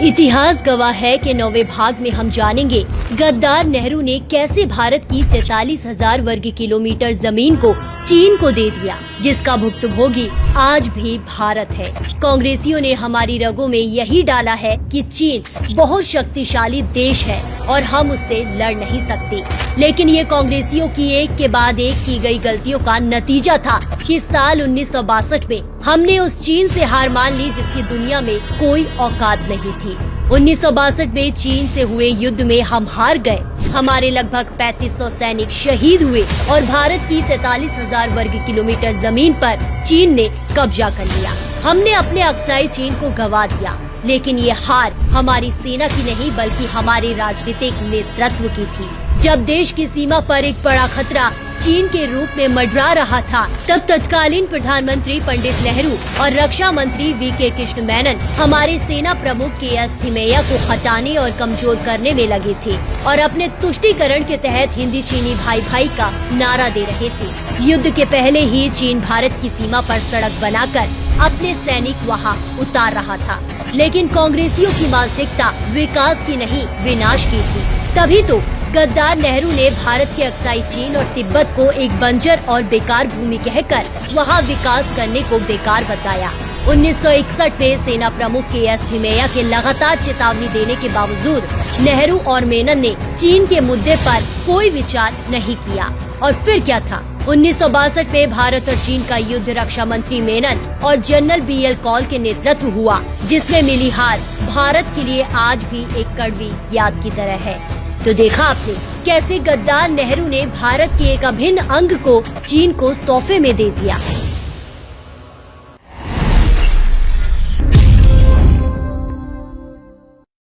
इतिहास गवाह है कि 9वें भाग में हम जानेंगे गद्दार नेहरू ने कैसे भारत की 43,000 वर्ग किलोमीटर जमीन को चीन को दे दिया, जिसका भुक्तभोगी आज भी भारत है। कांग्रेसियों ने हमारी रगों में यही डाला है कि चीन बहुत शक्तिशाली देश है और हम उससे लड़ नहीं सकते। लेकिन ये कांग्रेसियों की एक के बाद एक की गई गलतियों का नतीजा था कि साल 1962 में हमने उस चीन से हार मान ली जिसकी दुनिया में कोई औकात नहीं थी। 1962 में चीन से हुए युद्ध में हम हार गए। हमारे लगभग 3500 सैनिक शहीद हुए और भारत की 43,000 वर्ग किलोमीटर जमीन पर चीन ने कब्जा कर लिया। हमने अपने अक्साई चीन को गवा दिया। लेकिन ये हार हमारी सेना की नहीं बल्कि हमारे राजनीतिक नेतृत्व की थी। जब देश की सीमा पर एक बड़ा खतरा चीन के रूप में मंडरा रहा था, तब तत्कालीन प्रधानमंत्री पंडित नेहरू और रक्षा मंत्री वीके कृष्ण मेनन हमारे सेना प्रमुख के.एस. थिमैया को हटाने और कमजोर करने में लगे थे और अपने तुष्टीकरण के तहत हिंदी चीनी भाई भाई का नारा दे रहे थे। युद्ध के पहले ही चीन भारत की सीमा पर सड़क बनाकर अपने सैनिक वहां उतार रहा था। लेकिन कांग्रेसियों की मानसिकता विकास की नहीं विनाश की थी। तभी तो गद्दार नेहरू ने भारत के अक्साई चीन और तिब्बत को एक बंजर और बेकार भूमि कहकर वहां विकास करने को बेकार बताया। 1961 में सेना प्रमुख के.एस. थिमैया के लगातार चेतावनी देने के बावजूद नेहरू और मेनन ने चीन के मुद्दे पर कोई विचार नहीं किया। और फिर क्या था? 1962 में भारत और चीन का युद्ध रक्षा मंत्री मेनन और जनरल B.L. कौल के नेतृत्व हुआ, जिसमें मिली हार भारत के लिए आज भी एक कड़वी याद की तरह है। तो देखा आपने कैसे गद्दार नेहरू ने भारत के एक अभिन्न अंग को चीन को तोहफे में दे दिया।